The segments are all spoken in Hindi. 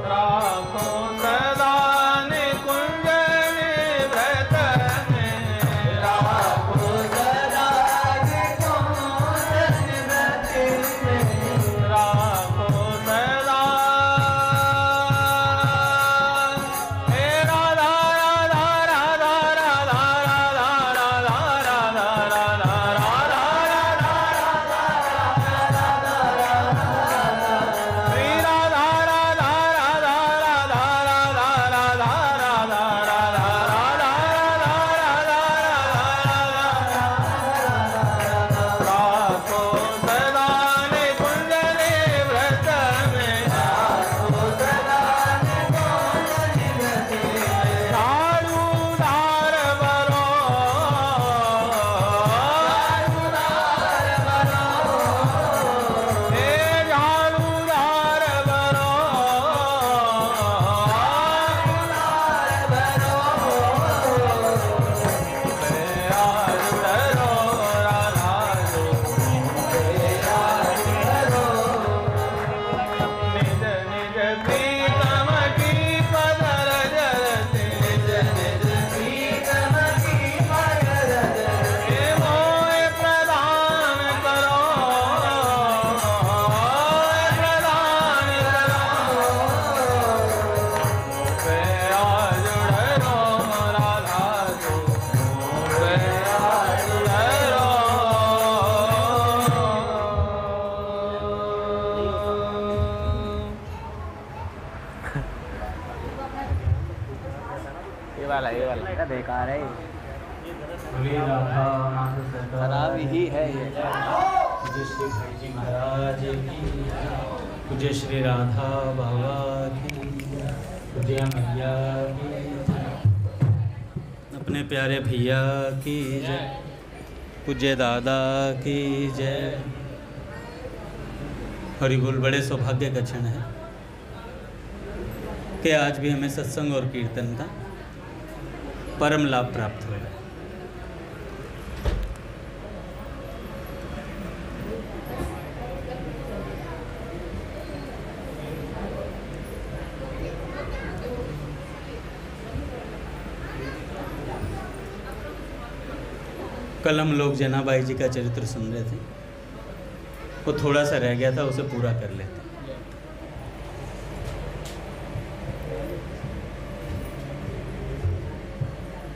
राखो सदा ये वाला क्या बेकार है, खराब ही है ये। पूज्य श्री भाई जी महाराज की, पूज्य श्री राधा बाबा की, पूज्य मैया की, अपने प्यारे भैया की जय, पूज्य दादा की जय। हरि बोल। बड़े सौभाग्य का क्षण है कि आज भी हमें सत्संग और कीर्तन का परम लाभ प्राप्त हो रहा है। कल हम लोग जनाबाई जी का चरित्र सुन रहे थे, वो थोड़ा सा रह गया था, उसे पूरा कर लेते।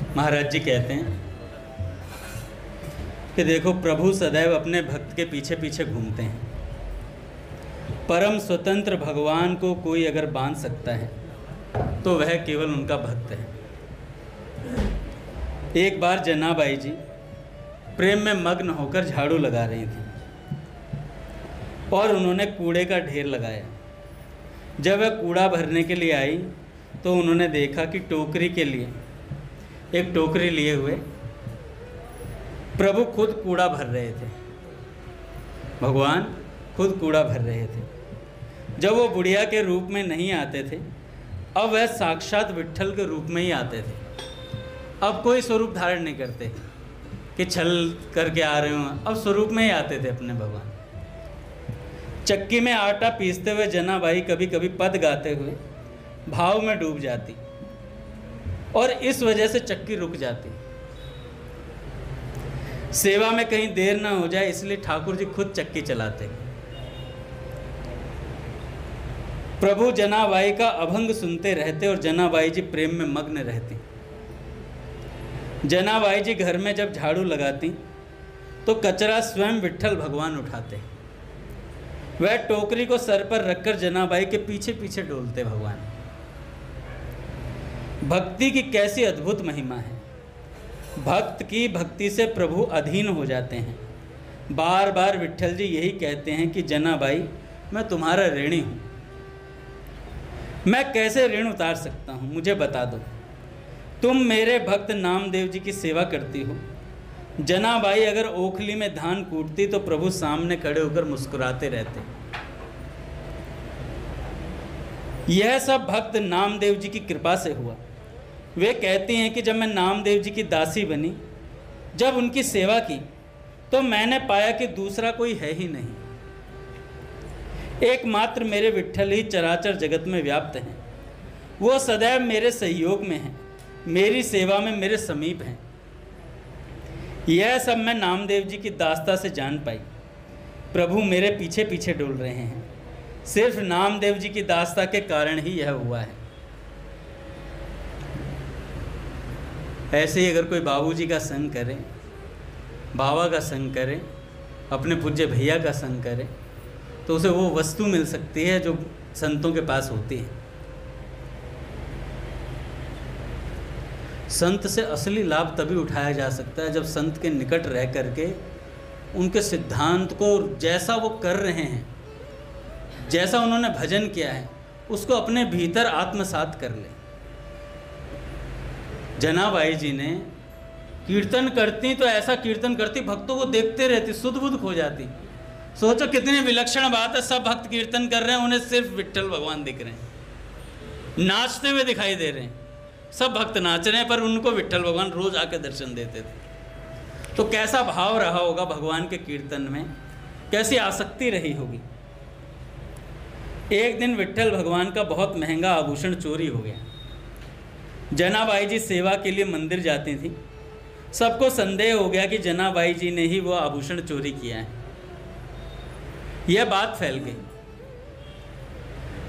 महाराज जी कहते हैं कि देखो, प्रभु सदैव अपने भक्त के पीछे पीछे घूमते हैं। परम स्वतंत्र भगवान को कोई अगर बांध सकता है तो वह केवल उनका भक्त है। एक बार जनाबाई जी प्रेम में मग्न होकर झाड़ू लगा रही थी और उन्होंने कूड़े का ढेर लगाया। जब वह कूड़ा भरने के लिए आई तो उन्होंने देखा कि टोकरी के लिए एक टोकरी लिए हुए प्रभु खुद कूड़ा भर रहे थे। भगवान खुद कूड़ा भर रहे थे। जब वो बुढ़िया के रूप में नहीं आते थे, अब वह साक्षात विट्ठल के रूप में ही आते थे। अब कोई स्वरूप धारण नहीं करते कि छल करके आ रहे हों, अब स्वरूप में ही आते थे अपने भगवान। चक्की में आटा पीसते हुए जनाबाई कभी कभी पद गाते हुए भाव में डूब जाती और इस वजह से चक्की रुक जाती। सेवा में कहीं देर ना हो जाए इसलिए ठाकुर जी खुद चक्की चलाते। प्रभु जनाबाई का अभंग सुनते रहते और जनाबाई जी प्रेम में मग्न रहती। जनाबाई जी घर में जब झाड़ू लगाती तो कचरा स्वयं विट्ठल भगवान उठाते। वह टोकरी को सर पर रखकर जनाबाई के पीछे पीछे डोलते। भगवान भक्ति की कैसी अद्भुत महिमा है। भक्त की भक्ति से प्रभु अधीन हो जाते हैं। बार बार विट्ठल जी यही कहते हैं कि जनाबाई, मैं तुम्हारा ऋणी हूँ, मैं कैसे ऋण उतार सकता हूँ, मुझे बता दो। तुम मेरे भक्त नामदेव जी की सेवा करती हो। जनाबाई अगर ओखली में धान कूटती तो प्रभु सामने खड़े होकर मुस्कुराते रहते। यह सब भक्त नामदेव जी की कृपा से हुआ। वे कहती हैं कि जब मैं नामदेव जी की दासी बनी, जब उनकी सेवा की, तो मैंने पाया कि दूसरा कोई है ही नहीं। एकमात्र मेरे विट्ठल ही चराचर जगत में व्याप्त हैं। वो सदैव मेरे सहयोग में हैं, मेरी सेवा में मेरे समीप हैं। यह सब मैं नामदेव जी की दास्ता से जान पाई। प्रभु मेरे पीछे पीछे डोल रहे हैं। सिर्फ नामदेव जी की दास्ता के कारण ही यह हुआ है। ऐसे ही अगर कोई बाबूजी का संग करे, बाबा का संग करे, अपने पूज्य भैया का संग करे, तो उसे वो वस्तु मिल सकती है जो संतों के पास होती है। संत से असली लाभ तभी उठाया जा सकता है जब संत के निकट रह करके उनके सिद्धांत को, जैसा वो कर रहे हैं, जैसा उन्होंने भजन किया है, उसको अपने भीतर आत्मसात कर ले। जनाबाई जी ने कीर्तन करती तो ऐसा कीर्तन करती, भक्तों को देखते रहती, सुध बुध खो जाती। सोचो कितनी विलक्षण बात है। सब भक्त कीर्तन कर रहे हैं, उन्हें सिर्फ विट्ठल भगवान दिख रहे हैं, नाचते हुए दिखाई दे रहे हैं। सब भक्त नाच रहे हैं पर उनको विट्ठल भगवान रोज आके दर्शन देते थे। तो कैसा भाव रहा होगा भगवान के कीर्तन में, कैसी आसक्ति रही होगी। एक दिन विट्ठल भगवान का बहुत महंगा आभूषण चोरी हो गया। जनाबाई जी सेवा के लिए मंदिर जाती थी। सबको संदेह हो गया कि जनाबाई जी ने ही वो आभूषण चोरी किया है। यह बात फैल गई।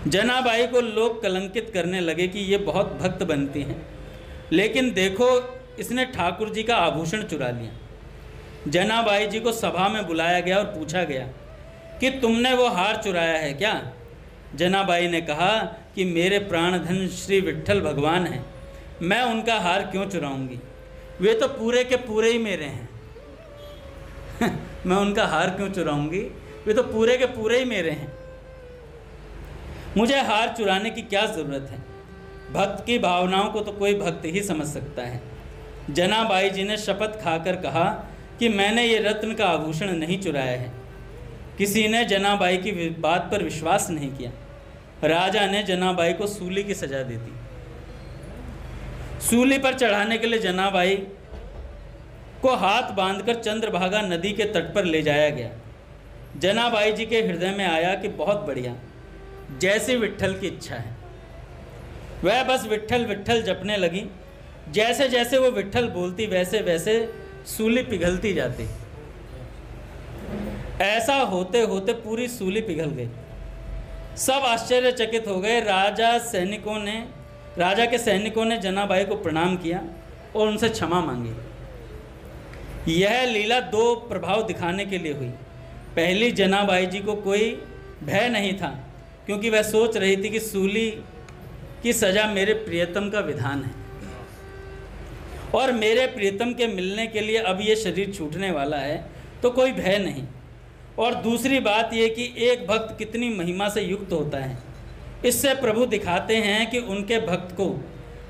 जनाबाई को लोग कलंकित करने लगे कि ये बहुत भक्त बनती हैं, लेकिन देखो इसने ठाकुर जी का आभूषण चुरा लिया। जनाबाई जी को सभा में बुलाया गया और पूछा गया कि तुमने वो हार चुराया है क्या? जनाबाई ने कहा कि मेरे प्राणधन श्री विट्ठल भगवान हैं, मैं उनका हार क्यों चुराऊंगी, वे तो पूरे के पूरे ही मेरे हैं। मैं उनका हार क्यों चुराऊंगी, वे तो पूरे के पूरे ही मेरे हैं। मुझे हार चुराने की क्या ज़रूरत है। भक्त की भावनाओं को तो कोई भक्त ही समझ सकता है। जनाबाई जी ने शपथ खाकर कहा कि मैंने ये रत्न का आभूषण नहीं चुराया है। किसी ने जनाबाई की बात पर विश्वास नहीं किया। राजा ने जनाबाई को सूली की सजा दे दी। सूली पर चढ़ाने के लिए जनाबाई को हाथ बांधकर चंद्रभागा नदी के तट पर ले जाया गया। जनाबाई जी के हृदय में आया कि बहुत बढ़िया, जैसी विट्ठल की इच्छा है। वह बस विट्ठल विट्ठल जपने लगी। जैसे जैसे वो विट्ठल बोलती वैसे वैसे सूली पिघलती जाती। ऐसा होते होते पूरी सूली पिघल गई। सब आश्चर्यचकित हो गए। राजा के सैनिकों ने जनाबाई को प्रणाम किया और उनसे क्षमा मांगी। यह लीला दो प्रभाव दिखाने के लिए हुई। पहली, जनाबाई जी को कोई भय नहीं था, क्योंकि वह सोच रही थी कि सूली की सजा मेरे प्रियतम का विधान है और मेरे प्रियतम के मिलने के लिए अब ये शरीर छूटने वाला है, तो कोई भय नहीं। और दूसरी बात यह कि एक भक्त कितनी महिमा से युक्त होता है, इससे प्रभु दिखाते हैं कि उनके भक्त को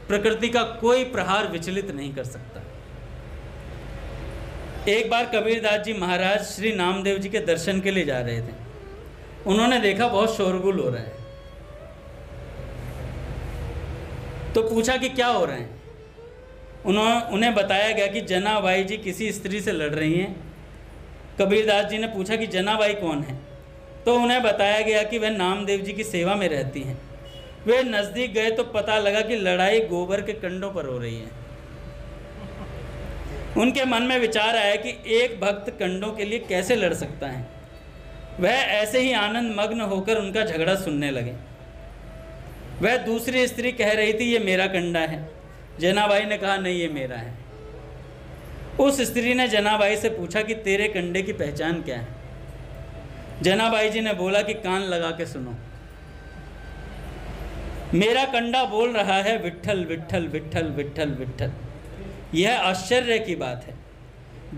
प्रकृति का कोई प्रहार विचलित नहीं कर सकता। एक बार कबीरदास जी महाराज श्री नामदेव जी के दर्शन के लिए जा रहे थे। उन्होंने देखा बहुत शोरगुल हो रहा है, तो पूछा कि क्या हो रहा है। उन्हें बताया गया कि जनाबाई जी किसी स्त्री से लड़ रही हैं। कबीरदास जी ने पूछा कि जनाबाई कौन है, तो उन्हें बताया गया कि वह नामदेव जी की सेवा में रहती हैं। वे नज़दीक गए तो पता लगा कि लड़ाई गोबर के कंडों पर हो रही है। उनके मन में विचार आया कि एक भक्त कंडों के लिए कैसे लड़ सकता है। वह ऐसे ही आनंद मग्न होकर उनका झगड़ा सुनने लगे। वह दूसरी स्त्री कह रही थी, ये मेरा कंडा है। जनाबाई ने कहा, नहीं, ये मेरा है। उस स्त्री ने जनाबाई से पूछा कि तेरे कंडे की पहचान क्या है। जनाबाई जी ने बोला कि कान लगा के सुनो, मेरा कंडा बोल रहा है विट्ठल विट्ठल विट्ठल विट्ठल विट्ठल। यह आश्चर्य की बात है।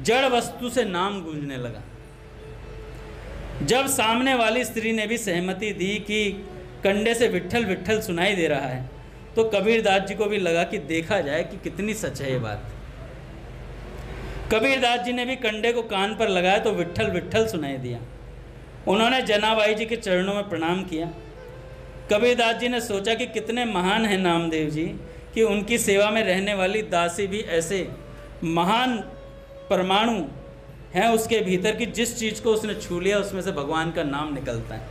जड़ वस्तु से नाम गूंजने लगा। जब सामने वाली स्त्री ने भी सहमति दी कि कंडे से विट्ठल विट्ठल सुनाई दे रहा है, तो कबीरदास जी को भी लगा कि देखा जाए कि कितनी सच है ये बात। कबीरदास जी ने भी कंडे को कान पर लगाया तो विट्ठल विट्ठल सुनाई दिया। उन्होंने जनाबाई जी के चरणों में प्रणाम किया। कबीरदास जी ने सोचा कि कितने महान हैं नामदेव जी कि उनकी सेवा में रहने वाली दासी भी ऐसे महान परमाणु हैं उसके भीतर कि जिस चीज़ को उसने छू लिया उसमें से भगवान का नाम निकलता है।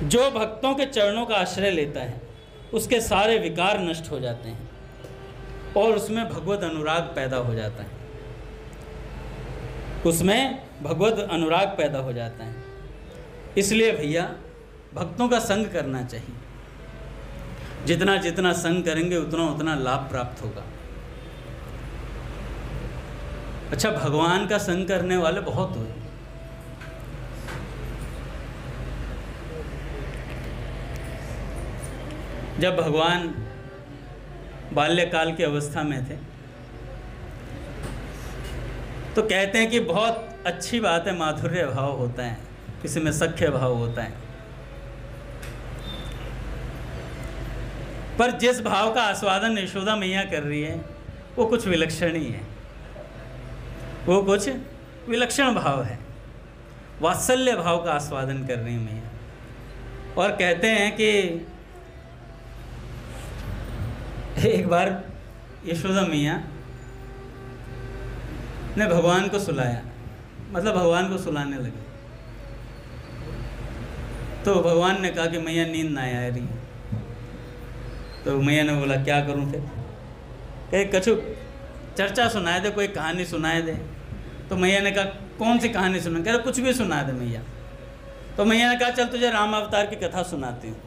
जो भक्तों के चरणों का आश्रय लेता है उसके सारे विकार नष्ट हो जाते हैं और उसमें भगवत अनुराग पैदा हो जाता है। उसमें भगवत अनुराग पैदा हो जाता है। इसलिए भैया भक्तों का संग करना चाहिए। जितना जितना संग करेंगे उतना उतना लाभ प्राप्त होगा। अच्छा, भगवान का संग करने वाले बहुत हुए। जब भगवान बाल्यकाल की अवस्था में थे तो कहते हैं कि बहुत अच्छी बात है, माधुर्य भाव होता है, किसी में सख्य भाव होता है, पर जिस भाव का आस्वादन यशोदा मैया कर रही है वो कुछ विलक्षण ही है। वो कुछ विलक्षण भाव है, वात्सल्य भाव का आस्वादन कर रही है मैया। और कहते हैं कि एक बार यशोदा मैया ने भगवान को सुलाया, मतलब भगवान को सुलाने लगे। तो भगवान ने कहा कि मैया नींद ना आ रही। तो मैया ने बोला क्या करूं फिर? कहे कछु चर्चा सुनाए दे, कोई कहानी सुनाए दे। तो मैया ने कहा कौन सी कहानी सुना? कह रहे कुछ भी सुना दे मैया। तो मैया ने कहा चल तुझे राम अवतार की कथा सुनाती हूँ।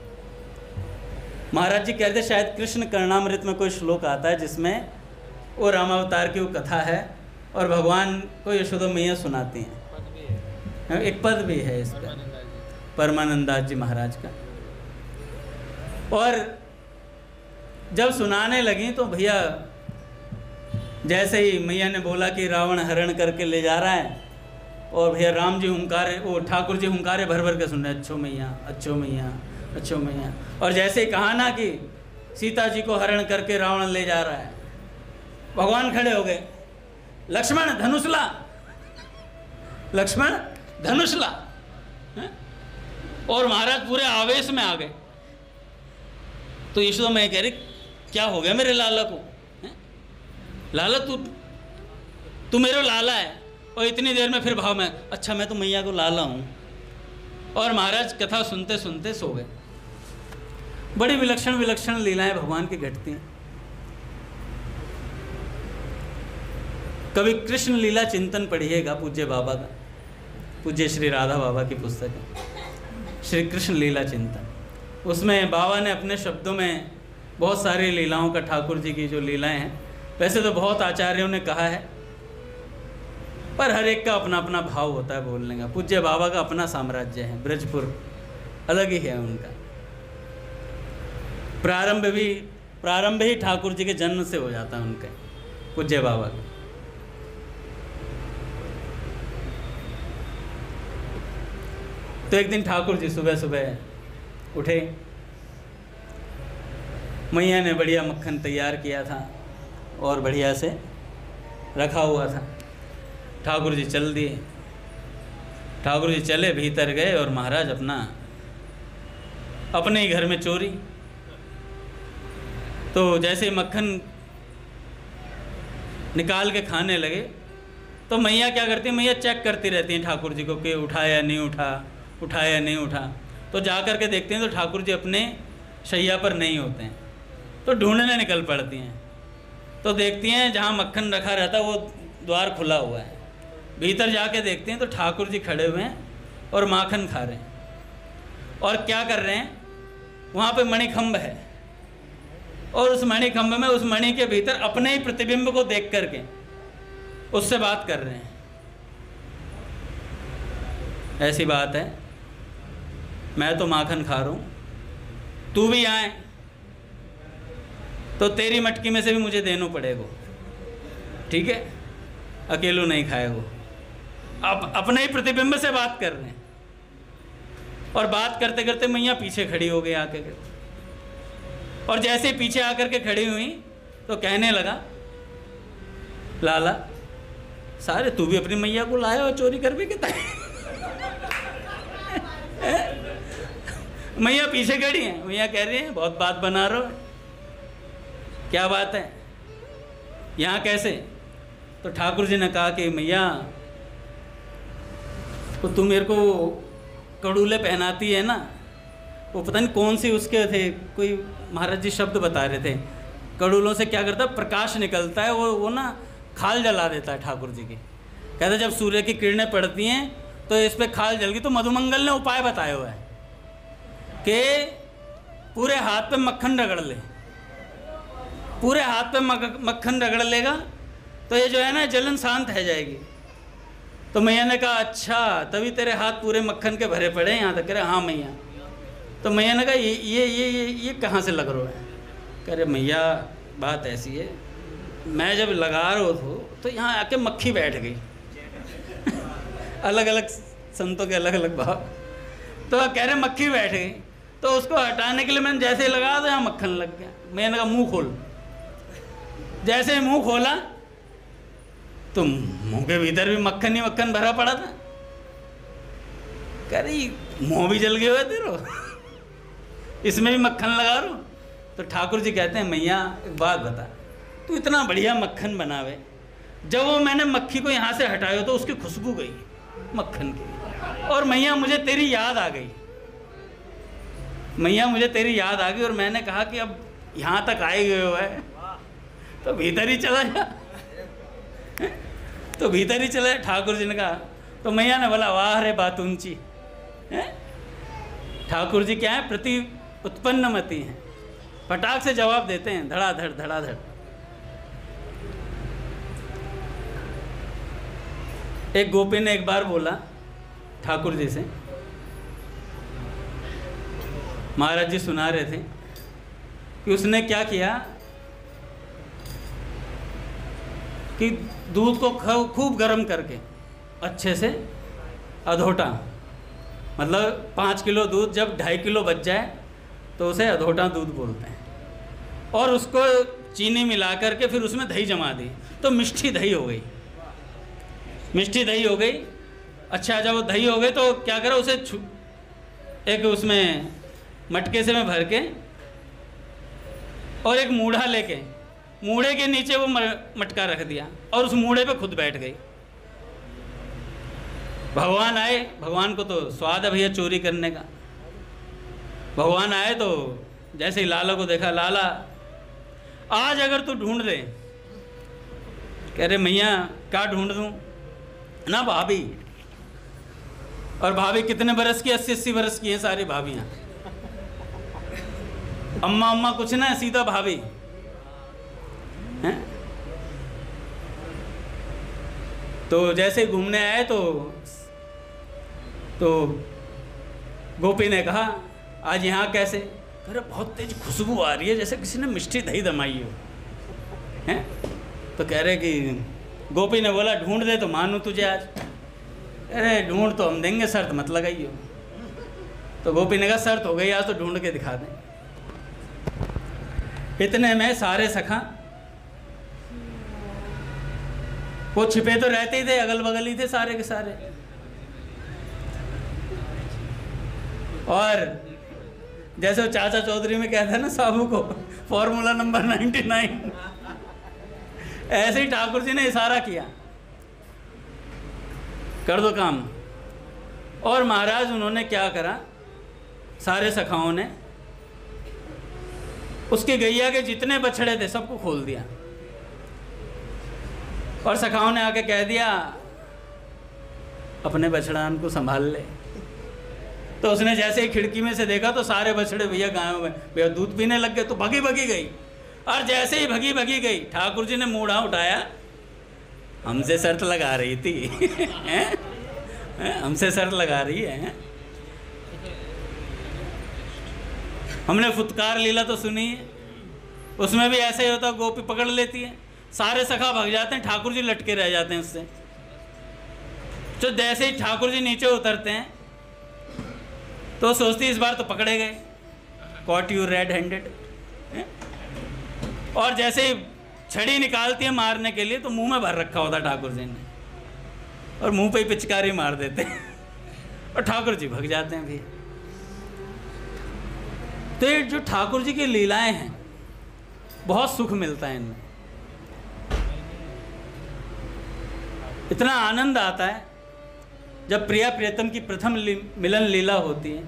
महाराज जी कहते शायद कृष्ण कर्णामृत में कोई श्लोक आता है जिसमें वो राम अवतार की वो कथा है और भगवान को यशोदा मैया सुनाती हैं। एक पद भी है इस पर परमानंदास जी महाराज का। और जब सुनाने लगी तो भैया जैसे ही मैया ने बोला कि रावण हरण करके ले जा रहा है, और भैया राम जी हुंकारे, वो ठाकुर जी हुंकारे भर भर के सुन रहे, अच्छो मैया, अच्छो मैया, अच्छो मैया। और जैसे ही कहा ना कि सीता जी को हरण करके रावण ले जा रहा है, भगवान खड़े हो गए, लक्ष्मण धनुष ला, लक्ष्मण धनुष ला। और महाराज पूरे आवेश में आ गए। तो यशोदा मैं कह रही क्या हो गया मेरे लाला को, लाला तू मेरा लाला है। और इतनी देर में फिर भाव में, अच्छा मैं तो मैया को लाला हूँ। और महाराज कथा सुनते सुनते सो गए। बड़ी विलक्षण विलक्षण लीलाएं भगवान की घटती हैं। कभी कृष्ण लीला चिंतन पढ़िएगा पूज्य बाबा का, पूज्य श्री राधा बाबा की पुस्तक है श्री कृष्ण लीला चिंतन। उसमें बाबा ने अपने शब्दों में बहुत सारी लीलाओं का, ठाकुर जी की जो लीलाएं हैं, वैसे तो बहुत आचार्यों ने कहा है, पर हर एक का अपना अपना भाव होता है बोलने का। पूज्य बाबा का अपना साम्राज्य है, ब्रजपुर अलग ही है उनका। प्रारंभ ही ठाकुर जी के जन्म से हो जाता है उनके, पूज्य बाबा का। तो एक दिन ठाकुर जी सुबह सुबह उठे, मैया ने बढ़िया मक्खन तैयार किया था और बढ़िया से रखा हुआ था। ठाकुर जी चल दिए, ठाकुर जी चले, भीतर गए और महाराज अपने ही घर में चोरी। तो जैसे मक्खन निकाल के खाने लगे तो मैया क्या करती है, मैया चेक करती रहती हैं ठाकुर जी को कि उठा या नहीं उठा, उठा या नहीं उठा। तो जा कर के देखते हैं तो ठाकुर जी अपने शैया पर नहीं होते हैं, तो ढूंढने निकल पड़ती हैं। तो देखती हैं जहाँ मक्खन रखा रहता है वो द्वार खुला हुआ है। भीतर जाके देखते हैं तो ठाकुर जी खड़े हुए हैं और माखन खा रहे हैं। और क्या कर रहे हैं, वहाँ पे मणिखंभ है और उस मणिखंभ में, उस मणि के भीतर अपने ही प्रतिबिंब को देख करके उससे बात कर रहे हैं। ऐसी बात है, मैं तो माखन खा रहा हूँ, तू भी आए तो तेरी मटकी में से भी मुझे देना पड़ेगा, ठीक है, अकेलो नहीं खाएगो। अब अपने ही प्रतिबिंब से बात कर रहे हैं। और बात करते करते मैया पीछे खड़ी हो गई आके, और जैसे ही पीछे आकर के खड़ी हुई तो कहने लगा, लाला सारे तू भी अपनी मैया को लाया और चोरी कर भी कितना। मैया पीछे खड़ी है, मैया कह रही है बहुत बात बना रहे हो, क्या बात है, यहाँ कैसे। तो ठाकुर जी ने कहा कि मैया तो तू मेरे को कड़ूले पहनाती है ना, वो पता नहीं कौन सी उसके थे, कोई महाराज जी शब्द बता रहे थे, कड़ूलों से क्या करता है, प्रकाश निकलता है, वो ना खाल जला देता है ठाकुर जी की। कहते जब सूर्य की किरणें पड़ती हैं तो इस पर खाल जल गई। तो मधुमंगल ने उपाय बताया हुआ है कि पूरे हाथ पे मक्खन रगड़ ले, पूरे हाथ पे मक्खन रगड़ लेगा तो ये जो है ना जलन शांत है जाएगी। तो मैया ने कहा अच्छा तभी तेरे हाथ पूरे मक्खन के भरे पड़े यहाँ तक। कह रहे हाँ मैया। तो मैया ने कहा ये कहाँ से लग रहा है। कह रहे मैया बात ऐसी है, मैं जब लगा रहा था तो यहाँ आके मक्खी बैठ गई। अलग अलग संतों के अलग अलग भाव। तो कह रहे मक्खी बैठ गई, तो उसको हटाने के लिए मैंने जैसे लगा तो यहाँ मक्खन लग गया। मैंने कहा मुंह खोल। जैसे मुंह खोला तो मुंह के भीतर भी मक्खन ही मक्खन भरा पड़ा था। कह रही मुंह भी जल गए हुए तेरे, इसमें भी मक्खन लगा रो। तो ठाकुर जी कहते हैं मैया एक बात बता, तू इतना बढ़िया मक्खन बनावे, जब वो मैंने मक्खी को यहाँ से हटाया तो उसकी खुशबू गई मक्खन की, और मैया मुझे तेरी याद आ गई। मैया मुझे तेरी याद आ गई और मैंने कहा कि अब यहाँ तक आए गए हो है तो भीतर ही चला जा। तो भीतर ही चला। ठाकुर जी ने कहा, तो मैया ने बोला वाह रे बात ऊंची। ठाकुर जी क्या है, प्रति उत्पन्नमति हैं, फटाक से जवाब देते हैं, धड़ाधड़ धड़ाधड़। एक गोपी ने एक बार बोला ठाकुर जी से, महाराज जी सुना रहे थे कि उसने क्या किया कि दूध को खूब गर्म करके अच्छे से अधोटा, मतलब 5 किलो दूध जब 2.5 किलो बच जाए तो उसे अधोटा दूध बोलते हैं, और उसको चीनी मिला करके फिर उसमें दही जमा दी तो मिष्ठी दही हो गई। मिष्ठी दही हो गई। अच्छा, जब वो दही हो गई तो क्या करा, उसे एक उसमें मटके से में भर के और एक मूढ़ा लेके मूढ़े के नीचे वो मटका रख दिया और उस मूढ़े पे खुद बैठ गई। भगवान आए, भगवान को तो स्वाद है भैया चोरी करने का। भगवान आए तो जैसे ही लाला को देखा, लाला आज अगर तू ढूंढ दे, कह रहे मैया क्या ढूंढ दूं ना, भाभी। और भाभी कितने बरस की, 80-80 बरस की हैं सारी भाभियां। अम्मा अम्मा कुछ ना, सीधा भाभी हैं। तो जैसे घूमने आए तो गोपी ने कहा आज यहाँ कैसे? अरे बहुत तेज खुशबू आ रही है, जैसे किसी ने मिष्ठी दही दमाई हो हैं। तो कह रहे कि गोपी ने बोला ढूंढ दे तो मानूं तुझे आज। अरे ढूंढ तो हम देंगे, शर्त मत लगाइयो। तो गोपी ने कहा शर्त हो गई, आज तो ढूंढ के दिखा दें। इतने में सारे सखा, वो छिपे तो रहते ही थे, अगल बगल ही थे सारे के सारे। और जैसे वो चाचा चौधरी में कहता है ना साबू को फॉर्मूला नंबर 99, ऐसे ही ठाकुर जी ने इशारा किया कर दो काम। और महाराज उन्होंने क्या करा, सारे सखाओं ने उसके गैया के जितने बछड़े थे सबको खोल दिया और सखाओं ने आके कह दिया अपने बछड़ान को संभाल ले। तो उसने जैसे ही खिड़की में से देखा तो सारे बछड़े भैया गायों में भैया दूध पीने लग गए। तो भगी भगी गई, और जैसे ही भगी भगी गई ठाकुर जी ने मूढ़ा उठाया, हमसे शर्त लगा रही थी हमसे शर्त लगा रही है। हमने फुटकार लीला तो सुनी है, उसमें भी ऐसे ही होता, गोपी पकड़ लेती है, सारे सखा भाग जाते हैं, ठाकुर जी लटके रह जाते हैं उससे। तो जैसे ही ठाकुर जी नीचे उतरते हैं तो सोचती इस बार तो पकड़े गए, कॉट यू रेड हैंडेड। और जैसे ही छड़ी निकालती है मारने के लिए तो मुंह में भर रखा होता ठाकुर जी ने, और मुंह पे ही पिचकारी मार देते हैं और ठाकुर जी भग जाते हैं भी। तो ये जो ठाकुर जी की लीलाएं हैं बहुत सुख मिलता है इनमें, इतना आनंद आता है जब प्रिया प्रियतम की प्रथम मिलन लीला होती है।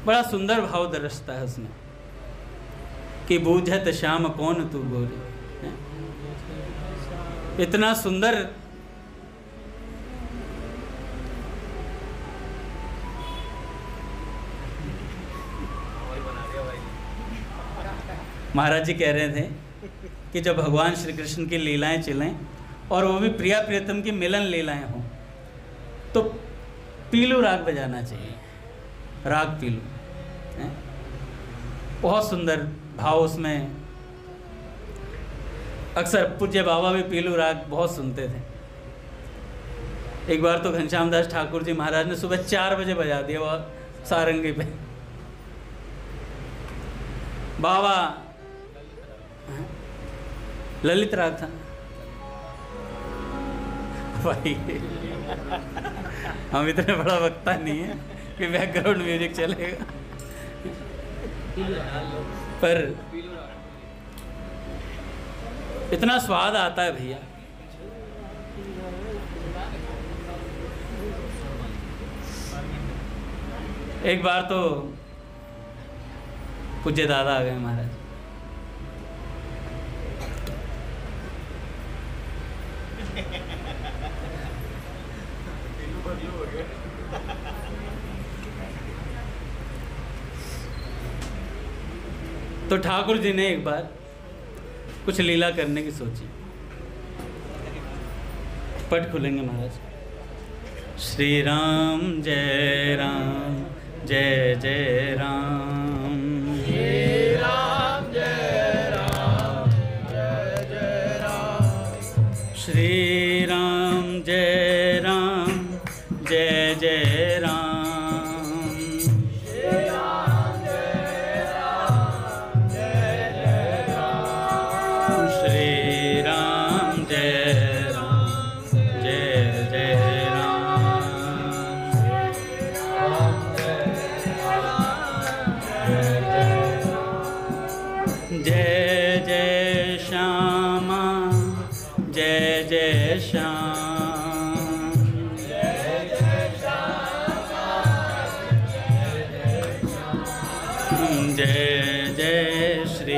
बड़ा सुंदर भाव दर्शता है उसमें कि बूझत श्याम कौन तू गोरी, इतना सुंदर। महाराज जी कह रहे थे कि जब भगवान श्री कृष्ण की लीलाएं चलें और वो भी प्रिया प्रियतम की मिलन लीलाएं हों तो पीलू राग बजाना चाहिए, राग पीलू है? बहुत सुंदर भाव उसमें। अक्सर पूज्य बाबा भी पीलू राग बहुत सुनते थे। एक बार तो घनश्याम दास ठाकुर जी महाराज ने सुबह 4 बजे बजा दिया वो सारंगी पे। बाबा ललित राग था भाई, हम इतने बड़ा वक्ता नहीं है कि बैकग्राउंड म्यूजिक चलेगा, पर इतना स्वाद आता है भैया। एक बार तो पूज्य दादा आ गए महाराज, तो ठाकुर जी ने एक बार कुछ लीला करने की सोची। पट खुलेंगे महाराज। श्री राम जय जय राम, श्री राम जय श्याम जय जय श्री